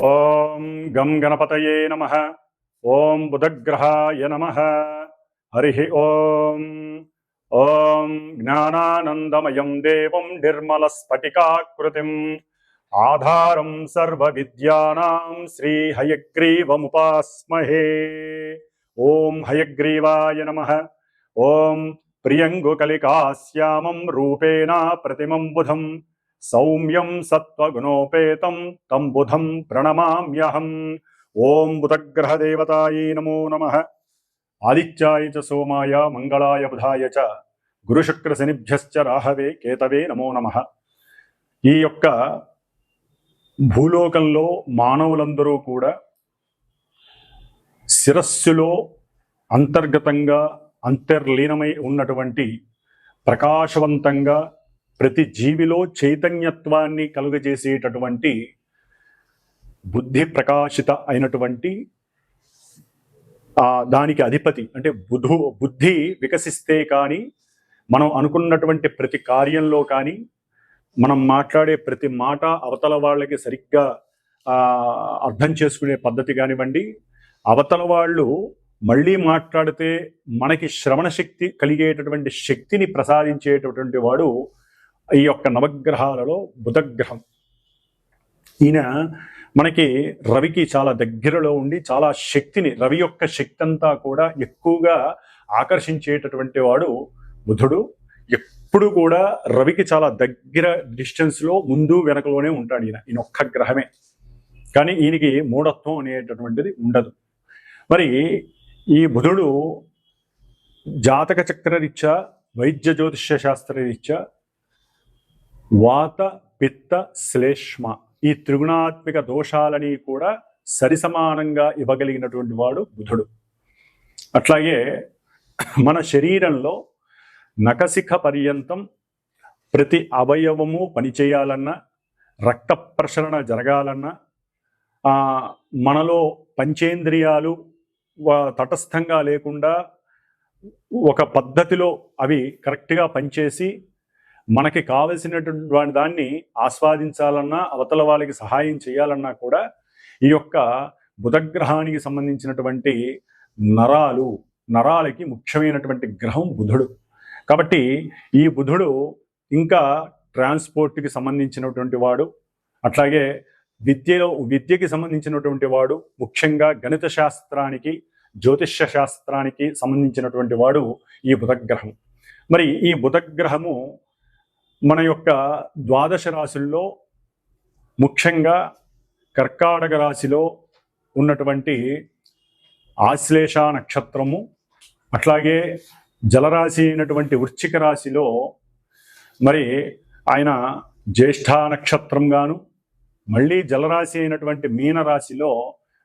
ఓం గం గణపతయే నమః. ఓం బుధగ్రహాయ నమః. హరి ఓం. ఓం జ్ఞానానందమయం దేవం నిర్మలస్ఫటికాకృతిం ఆధారం సర్వవిద్యానాం శ్రీ హయగ్రీవముపాస్మహే. ఓం హయగ్రీవాయ నమః. ఓం ప్రియంగుకలికాశ్యామం రూపేణ ప్రతిమం బుధం సౌమ్యం సత్వగుణోపేతం తం బుధం ప్రణమామ్యహం. ఓం బుధగ్రహదేవతాయై నమో నమః. ఆదిత్యాయ చ సోమాయ మంగళాయ బుధాయ చ గురుశుక్రశనిభ్యశ్చ రాహవే కేతవే నమో నమః. ఈ యొక్క భూలోకంలో మానవులందరూ కూడా శిరస్సులో అంతర్గతంగా అంతర్లీనమై ఉన్నటువంటి ప్రకాశవంతంగా ప్రతి జీవిలో చైతన్యత్వాన్ని కలుగజేసేటటువంటి బుద్ధి ప్రకాశిత అయినటువంటి దానికి అధిపతి అంటే బుద్ధి వికసిస్తే కానీ మనం అనుకున్నటువంటి ప్రతి కార్యంలో కానీ మనం మాట్లాడే ప్రతి మాట అవతల వాళ్ళకి సరిగ్గా అర్థం చేసుకునే పద్ధతి కానివ్వండి, అవతల వాళ్ళు మళ్ళీ మాట్లాడితే మనకి శ్రవణ శక్తి కలిగేటటువంటి శక్తిని ప్రసాదించేటటువంటి వాడు ఈ యొక్క నవగ్రహాలలో బుధగ్రహం. ఈయన మనకి రవికి చాలా దగ్గరలో ఉండి చాలా శక్తిని, రవి యొక్క శక్తి అంతా కూడా ఎక్కువగా ఆకర్షించేటటువంటి వాడు బుధుడు. ఎప్పుడు కూడా రవికి చాలా దగ్గర డిస్టెన్స్లో ముందు వెనకలోనే ఉంటాడు ఈయన ఒక్క గ్రహమే. కానీ ఈయనకి మూఢత్వం అనేటటువంటిది ఉండదు. మరి ఈ బుధుడు జాతక చక్రరీత్యా, వైద్య జ్యోతిష్య శాస్త్రరీత్యా వాత పిత్త శ్లేష్మ ఈ త్రిగుణాత్మిక దోషాలని కూడా సరిసమానంగా ఇవ్వగలిగినటువంటి వాడు బుధుడు. అట్లాగే మన శరీరంలో నఖశిఖ పర్యంతం ప్రతి అవయవము పనిచేయాలన్నా, రక్త ప్రసరణ జరగాలన్నా, మనలో పంచేంద్రియాలు తటస్థంగా లేకుండా ఒక పద్ధతిలో అవి కరెక్ట్గా పనిచేసి మనకి కావలసినటువంటి దాన్ని ఆస్వాదించాలన్నా, అవతల వాళ్ళకి సహాయం చేయాలన్నా కూడా ఈ యొక్క బుధగ్రహానికి సంబంధించినటువంటి నరాలకి ముఖ్యమైనటువంటి గ్రహం బుధుడు. కాబట్టి ఈ బుధుడు ఇంకా ట్రాన్స్పోర్ట్కి సంబంధించినటువంటి వాడు, అట్లాగే విద్యకి సంబంధించినటువంటి వాడు, ముఖ్యంగా గణిత శాస్త్రానికి, జ్యోతిష్య శాస్త్రానికి సంబంధించినటువంటి వాడు ఈ బుధగ్రహం. మరి ఈ బుధగ్రహము మన యొక్క ద్వాదశ రాశుల్లో ముఖ్యంగా కర్కాటక రాశిలో ఉన్నటువంటి ఆశ్లేష నక్షత్రము, అట్లాగే జలరాశి అయినటువంటి వృశ్చిక రాశిలో మరి ఆయన జ్యేష్ఠ నక్షత్రం గాను, మళ్ళీ జలరాశి అయినటువంటి మీనరాశిలో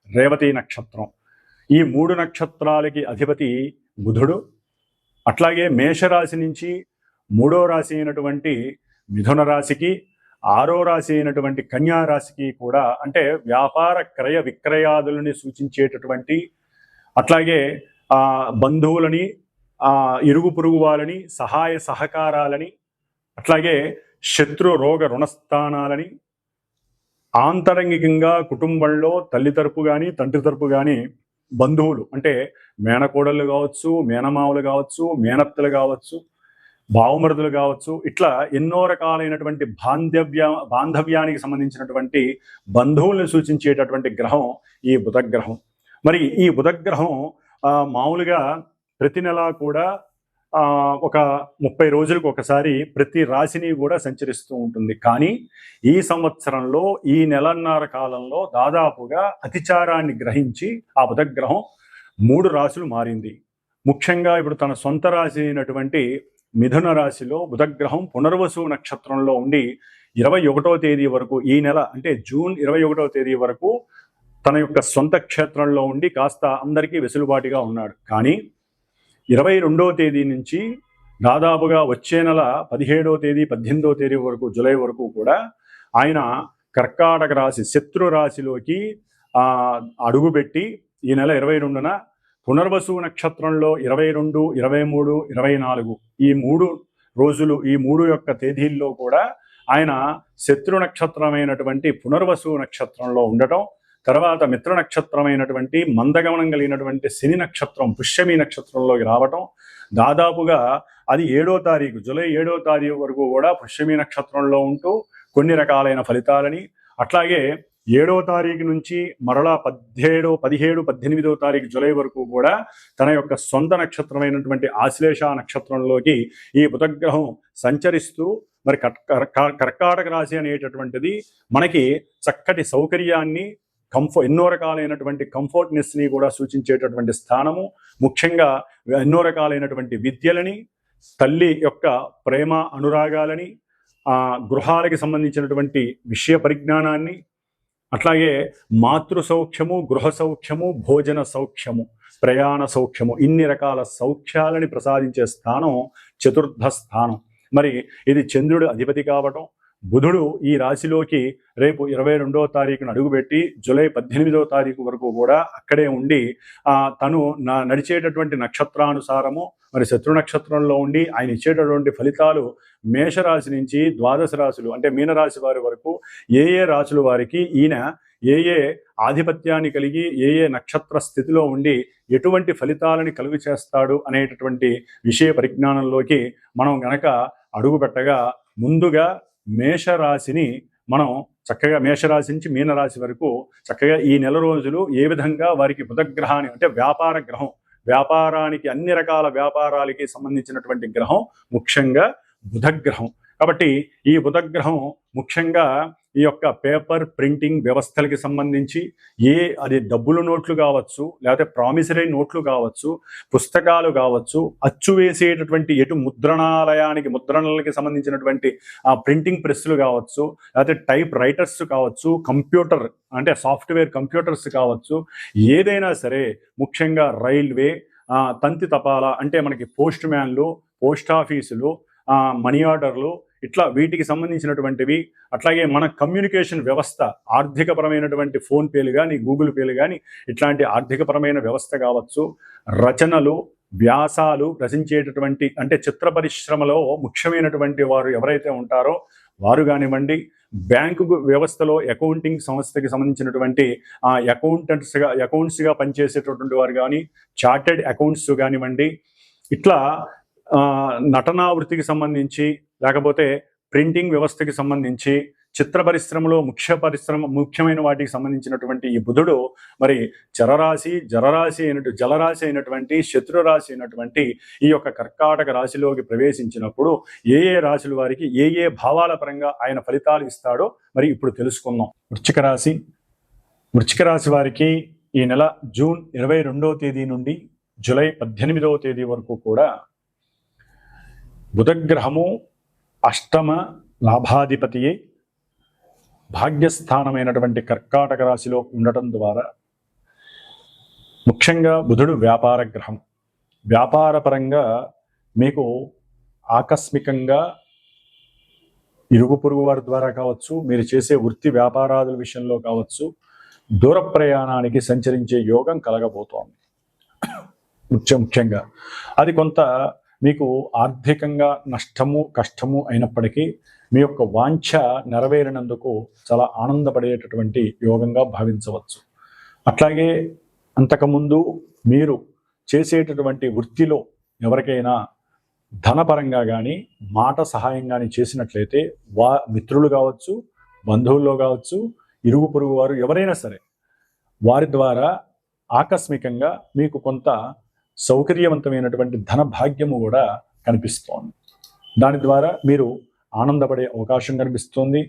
రేవతి నక్షత్రం. ఈ 3 నక్షత్రాలకి అధిపతి బుధుడు. అట్లాగే మేషరాశి నుంచి 3వ రాశి అయినటువంటి మిథున రాశికి, 6వ రాశి అయినటువంటి కన్యా రాశికి కూడా, అంటే వ్యాపార క్రయ విక్రయాదులని సూచించేటటువంటి, అట్లాగే బంధువులని, ఇరుగు పొరుగు వాళ్ళని, సహాయ సహకారాలని, అట్లాగే శత్రు రోగ రుణస్థానాలని, ఆంతరంగికంగా కుటుంబంలో తల్లి తరపు కానీ తండ్రి తరపు కానీ బంధువులు అంటే మేనకోడళ్ళు కావచ్చు, మేనమావులు కావచ్చు, మేనత్తలు కావచ్చు, బావమరుదులు కావచ్చు, ఇట్లా ఎన్నో రకాలైనటువంటి బాంధవ్యానికి సంబంధించినటువంటి బంధువులను సూచించేటటువంటి గ్రహం ఈ బుధగ్రహం. మరి ఈ బుధగ్రహం మామూలుగా ప్రతి నెల కూడా ఒక 30 రోజులకు ఒకసారి ప్రతి రాశిని కూడా సంచరిస్తూ ఉంటుంది. కానీ ఈ సంవత్సరంలో ఈ నెలన్నర కాలంలో దాదాపుగా అతిచారాన్ని గ్రహించి ఆ బుధగ్రహం 3 రాశులు మారింది. ముఖ్యంగా ఇప్పుడు తన సొంత రాశి అయినటువంటి మిథున రాశిలో బుధగ్రహం పునర్వసు నక్షత్రంలో ఉండి 21వ తేదీ వరకు, ఈ నెల అంటే జూన్ 21వ తేదీ వరకు తన యొక్క సొంత క్షేత్రంలో ఉండి కాస్త అందరికీ వెసులుబాటుగా ఉన్నాడు. కానీ 22వ తేదీ నుంచి దాదాపుగా వచ్చే నెల 17వ తేదీ 18వ తేదీ వరకు, జూలై వరకు కూడా ఆయన కర్కాటక రాశి శత్రు రాశిలోకి అడుగుపెట్టి ఈ నెల 22న పునర్వసు నక్షత్రంలో 22, 23, 24 ఈ 3 రోజులు, ఈ 3 యొక్క తేదీల్లో కూడా ఆయన శత్రు నక్షత్రమైనటువంటి పునర్వసు నక్షత్రంలో ఉండటం, తర్వాత మిత్ర నక్షత్రమైనటువంటి మందగమనం కలిగినటువంటి శని నక్షత్రం పుష్యమి నక్షత్రంలోకి రావటం, దాదాపుగా అది 7వ తారీఖు జూలై 7వ తారీఖు వరకు కూడా పుష్యమి నక్షత్రంలో ఉంటూ కొన్ని రకాలైన ఫలితాలని, అట్లాగే 7వ తారీఖు నుంచి మరలా 17, 18వ తారీఖు జూలై వరకు కూడా తన యొక్క సొంత నక్షత్రమైనటువంటి ఆశ్లేష నక్షత్రంలోకి ఈ బుధగ్రహం సంచరిస్తూ మరి కర్కాటక రాశి అనేటటువంటిది మనకి చక్కటి సౌకర్యాన్ని ఎన్నో రకాలైనటువంటి కంఫర్ట్నెస్ని కూడా సూచించేటటువంటి స్థానము. ముఖ్యంగా ఎన్నో రకాలైనటువంటి విద్యలని, తల్లి యొక్క ప్రేమ అనురాగాలని, గృహాలకి సంబంధించినటువంటి విషయ పరిజ్ఞానాన్ని, అట్లాగే మాతృ సౌఖ్యము, గృహ సౌఖ్యము, భోజన సౌఖ్యము, ప్రయాణ సౌఖ్యము, ఇన్ని రకాల సౌఖ్యాలని ప్రసాదించే స్థానం చతుర్థ స్థానం. మరి ఇది చంద్రుడు అధిపతి కావటం, బుధుడు ఈ రాశిలోకి రేపు 22వ తారీఖున అడుగుపెట్టి జూలై 18వ తారీఖు వరకు కూడా అక్కడే ఉండి తను నడిచేటటువంటి నక్షత్రానుసారము మరి శత్రు నక్షత్రంలో ఉండి ఆయన ఇచ్చేటటువంటి ఫలితాలు మేషరాశి నుంచి ద్వాదశ రాశులు అంటే మీనరాశి వారి వరకు ఏ రాశుల వారికి ఈయన ఏ ఆధిపత్యాన్ని కలిగి ఏ నక్షత్ర స్థితిలో ఉండి ఎటువంటి ఫలితాలని కలుగు చేస్తాడు అనేటటువంటి విషయ పరిజ్ఞానంలోకి మనం గనక అడుగు పెట్టగా ముందుగా మేషరాశిని మనం చక్కగా మేషరాశి నుంచి మీనరాశి వరకు చక్కగా ఈ నెల రోజులు ఏ విధంగా వారికి బుధగ్రహాన్ని అంటే వ్యాపార గ్రహం, వ్యాపారానికి అన్ని రకాల వ్యాపారాలకి సంబంధించినటువంటి గ్రహం ముఖ్యంగా బుధగ్రహం. కాబట్టి ఈ బుధగ్రహం ముఖ్యంగా ఈ యొక్క పేపర్ ప్రింటింగ్ వ్యవస్థలకి సంబంధించి అది డబ్బుల నోట్లు కావచ్చు, లేకపోతే ప్రామిసరీ నోట్లు కావచ్చు, పుస్తకాలు కావచ్చు, అచ్చు వేసేటటువంటి ముద్రణలకి సంబంధించినటువంటి ప్రింటింగ్ ప్రెస్లు కావచ్చు, లేకపోతే టైప్ రైటర్స్ కావచ్చు, కంప్యూటర్ అంటే సాఫ్ట్వేర్ కంప్యూటర్స్ కావచ్చు, ఏదైనా సరే ముఖ్యంగా రైల్వే, తంతి తపాలా అంటే మనకి పోస్ట్ మ్యాన్లు, పోస్ట్ ఆఫీసులు, మనీ ఆర్డర్లు, ఇట్లా వీటికి సంబంధించినటువంటివి, అట్లాగే మన కమ్యూనికేషన్ వ్యవస్థ ఆర్థికపరమైనటువంటి ఫోన్పేలు కానీ గూగుల్ పేలు కానీ ఇట్లాంటి ఆర్థికపరమైన వ్యవస్థ కావచ్చు, రచనలు, వ్యాసాలు రచించేటటువంటి అంటే చిత్ర పరిశ్రమలో ముఖ్యమైనటువంటి వారు ఎవరైతే ఉంటారో వారు కానివ్వండి, బ్యాంకు వ్యవస్థలో అకౌంటింగ్ సంస్థకి సంబంధించినటువంటి అకౌంట్స్గా పనిచేసేటటువంటి వారు కానీ, చార్టెడ్ అకౌంట్స్ కానివ్వండి, ఇట్లా నటనా వృత్తికి సంబంధించి లేకపోతే ప్రింటింగ్ వ్యవస్థకి సంబంధించి చిత్ర పరిశ్రమలో ముఖ్యమైన వాటికి సంబంధించినటువంటి ఈ బుధుడు మరి జలరాశి అయినటువంటి శత్రురాశి అయినటువంటి ఈ యొక్క కర్కాటక రాశిలోకి ప్రవేశించినప్పుడు ఏ రాశుల వారికి ఏ భావాల పరంగా ఆయన ఫలితాలు ఇస్తాడో మరి ఇప్పుడు తెలుసుకుందాం. వృశ్చిక రాశి వారికి ఈ నెల జూన్ 22వ తేదీ నుండి జూలై 18వ తేదీ వరకు కూడా బుధగ్రహము అష్టమ లాభాధిపతియే భాగ్యస్థానమైనటువంటి కర్కాటక రాశిలో ఉండటం ద్వారా ముఖ్యంగా బుధుడు వ్యాపార గ్రహం. వ్యాపారపరంగా మీకు ఆకస్మికంగా ఇరుగు పొరుగు వారి ద్వారా కావచ్చు, మీరు చేసే వృత్తి వ్యాపారాదుల విషయంలో కావచ్చు, దూర ప్రయాణానికి సంచరించే యోగం కలగబోతోంది. ముఖ్యంగా అది కొంత మీకు ఆర్థికంగా నష్టము కష్టము అయినప్పటికీ మీ యొక్క వాంఛ నెరవేరినందుకు చాలా ఆనందపడేటటువంటి యోగంగా భావించవచ్చు. అట్లాగే అంతకుముందు మీరు చేసేటటువంటి వృత్తిలో ఎవరికైనా ధనపరంగా కానీ మాట సహాయం కానీ చేసినట్లయితే మిత్రులు కావచ్చు, బంధువుల్లో కావచ్చు, ఇరుగు పొరుగు వారు ఎవరైనా సరే వారి ద్వారా ఆకస్మికంగా మీకు కొంత సౌకర్యవంతమైనటువంటి ధన భాగ్యము కూడా కనిపిస్తోంది. దాని ద్వారా మీరు ఆనందపడే అవకాశం కనిపిస్తోంది.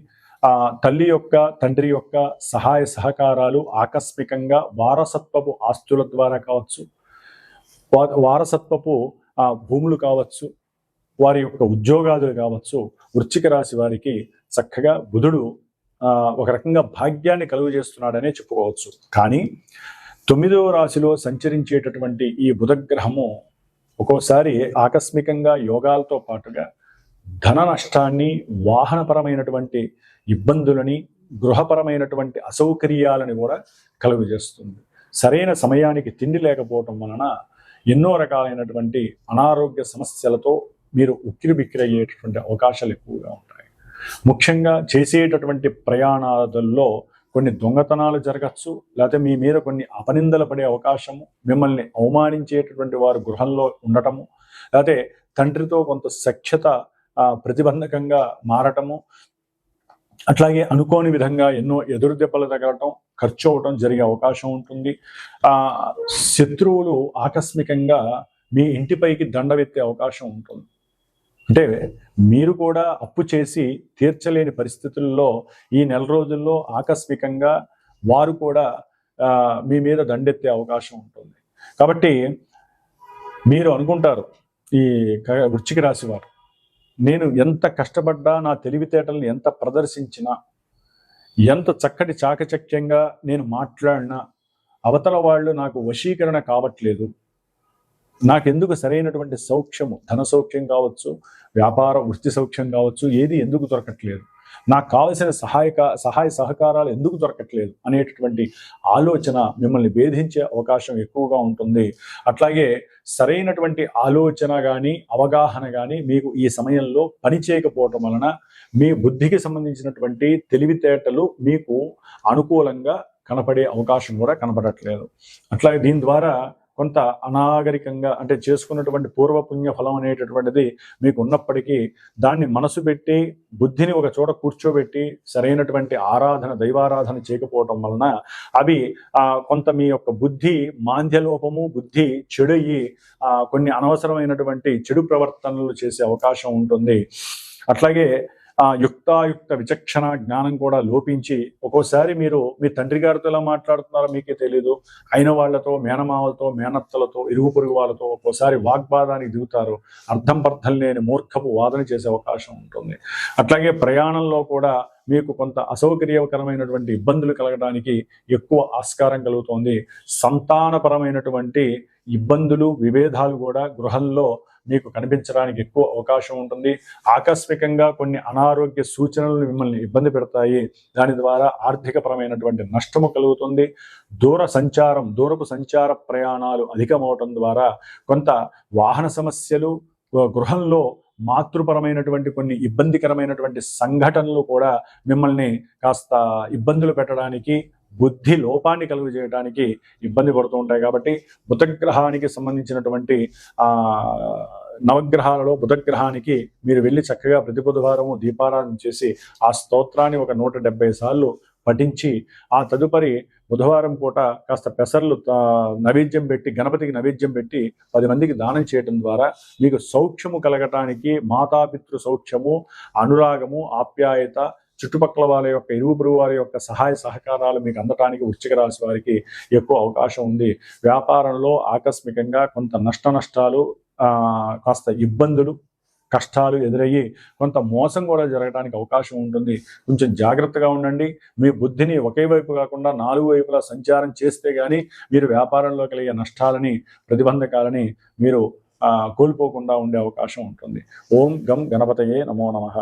తల్లి యొక్క తండ్రి యొక్క సహాయ సహకారాలు ఆకస్మికంగా వారసత్వపు ఆస్తుల ద్వారా కావచ్చు, వారసత్వపు భూములు కావచ్చు, వారి యొక్క ఉద్యోగాదులు కావచ్చు, వృశ్చిక రాశి వారికి చక్కగా బుధుడు ఒక రకంగా భాగ్యాన్ని కలుగు చేస్తున్నాడనే చెప్పుకోవచ్చు. కానీ 9వ రాశిలో సంచరించేటటువంటి ఈ బుధగ్రహము ఒక్కోసారి ఆకస్మికంగా యోగాలతో పాటుగా ధన నష్టాన్ని, వాహనపరమైనటువంటి ఇబ్బందులని, గృహపరమైనటువంటి అసౌకర్యాలని కూడా కలుగు చేస్తుంది. సరైన సమయానికి తిండి లేకపోవటం వలన ఎన్నో రకాలైనటువంటి అనారోగ్య సమస్యలతో మీరు ఉక్కిరిబిక్కిరయ్యేటటువంటి అవకాశాలు ఎక్కువగా ఉంటాయి. ముఖ్యంగా చేసేటటువంటి ప్రయాణాలలో కొన్ని దొంగతనాలు జరగచ్చు, లేకపోతే మీ మీద కొన్ని అపనిందలు పడే అవకాశము, మిమ్మల్ని అవమానించేటటువంటి వారు గృహంలో ఉండటము, లేకపోతే తండ్రితో కొంత సఖ్యత ప్రతిబంధకంగా మారటము, అట్లాగే అనుకోని విధంగా ఎన్నో ఎదురు దెబ్బలు తగలటం, ఖర్చు అవటం జరిగే అవకాశం ఉంటుంది. శత్రువులు ఆకస్మికంగా మీ ఇంటిపైకి దండవెత్తే అవకాశం ఉంటుంది. అంటే మీరు కూడా అప్పు చేసి తీర్చలేని పరిస్థితుల్లో ఈ నెల రోజుల్లో ఆకస్మికంగా వారు కూడా మీ మీద దండెత్తే అవకాశం ఉంటుంది. కాబట్టి మీరు అనుకుంటారు, ఈ వృశ్చిక రాశి వారు, నేను ఎంత కష్టపడ్డా, నా తెలివితేటలను ఎంత ప్రదర్శించినా, ఎంత చక్కటి చాకచక్యంగా నేను మాట్లాడినా అవతల వాళ్ళు నాకు వశీకరణ కావట్లేదు, నాకెందుకు సరైనటువంటి సౌఖ్యము, ధన సౌఖ్యం కావచ్చు, వ్యాపార వృత్తి సౌఖ్యం కావచ్చు, ఏది ఎందుకు దొరకట్లేదు, నాకు కావలసిన సహాయ సహకారాలు ఎందుకు దొరకట్లేదు అనేటటువంటి ఆలోచన మిమ్మల్ని వేధించే అవకాశం ఎక్కువగా ఉంటుంది. అట్లాగే సరైనటువంటి ఆలోచన కానీ అవగాహన కానీ మీకు ఈ సమయంలో పని చేయకపోవటం వలన మీ బుద్ధికి సంబంధించినటువంటి తెలివితేటలు మీకు అనుకూలంగా కనపడే అవకాశం కూడా కనపడట్లేదు. అట్లాగే దీని ద్వారా కొంత అనాగరికంగా, అంటే చేసుకున్నటువంటి పూర్వపుణ్య ఫలం అనేటటువంటిది మీకు ఉన్నప్పటికీ దాన్ని మనసు పెట్టి బుద్ధిని ఒక చోట కూర్చోబెట్టి సరైనటువంటి దైవారాధన చేయకపోవటం వలన అవి కొంత మీ యొక్క బుద్ధి మాంద్యలోపము, బుద్ధి చెడయ్యి కొన్ని అనవసరమైనటువంటి చెడు ప్రవర్తనలు చేసే అవకాశం ఉంటుంది. అట్లాగే యుక్తాయుక్త విచక్షణ జ్ఞానం కూడా లోపించి ఒక్కోసారి మీరు మీ తండ్రి గారితో ఎలా మాట్లాడుతున్నారో మీకే తెలీదు, అయిన వాళ్లతో, మేనమావలతో, మేనత్తలతో, ఇరుగు పొరుగు వాళ్ళతో ఒక్కోసారి వాగ్వాదానికి దిగుతారు, అర్థం పర్థం లేని మూర్ఖపు వాదన చేసే అవకాశం ఉంటుంది. అట్లాగే ప్రయాణంలో కూడా మీకు కొంత అసౌకర్యకరమైనటువంటి ఇబ్బందులు కలగడానికి ఎక్కువ ఆస్కారం కలుగుతోంది. సంతానపరమైనటువంటి ఇబ్బందులు, విభేదాలు కూడా గృహంలో మీకు కనిపించడానికి ఎక్కువ అవకాశం ఉంటుంది. ఆకస్మికంగా కొన్ని అనారోగ్య సూచనలు మిమ్మల్ని ఇబ్బంది పెడతాయి. దాని ద్వారా ఆర్థికపరమైనటువంటి నష్టము కలుగుతుంది. దూరపు సంచార ప్రయాణాలు అధికమవటం ద్వారా కొంత వాహన సమస్యలు, గృహంలో మాతృపరమైనటువంటి కొన్ని ఇబ్బందికరమైనటువంటి సంఘటనలు కూడా మిమ్మల్ని కాస్త ఇబ్బందులు పెట్టడానికి, బుద్ధి లోపాన్ని కలుగజేయడానికి ఇబ్బంది పడుతూ ఉంటాయి. కాబట్టి బుధగ్రహానికి సంబంధించినటువంటి నవగ్రహాలలో బుధగ్రహానికి మీరు వెళ్ళి చక్కగా ప్రతి బుధవారము దీపారాధన చేసి ఆ స్తోత్రాన్ని ఒక 170 సార్లు పఠించి ఆ తదుపరి బుధవారం పూట కాస్త పెసర్లు నైవేద్యం పెట్టి, గణపతికి నైవేద్యం పెట్టి 10 మందికి దానం చేయడం ద్వారా మీకు సౌఖ్యము కలగటానికి, మాతాపితృ సౌఖ్యము, అనురాగము, ఆప్యాయత, చుట్టుపక్కల వాళ్ళ యొక్క, ఇరుగు పొరుగు వారి యొక్క సహాయ సహకారాలు మీకు అందటానికి వృశ్చిక రాశి వారికి ఎక్కువ అవకాశం ఉంది. వ్యాపారంలో ఆకస్మికంగా కొంత నష్టాలు, కాస్త ఇబ్బందులు, కష్టాలు ఎదురయ్యి కొంత మోసం కూడా జరగడానికి అవకాశం ఉంటుంది. కొంచెం జాగ్రత్తగా ఉండండి. మీ బుద్ధిని ఒకే వైపు కాకుండా 4 వైపులా సంచారం చేస్తే కానీ మీరు వ్యాపారంలో కలిగే నష్టాలని, ప్రతిబంధకాలని మీరు కోల్పోకుండా ఉండే అవకాశం ఉంటుంది. ఓం గం గణపతయే నమో నమః.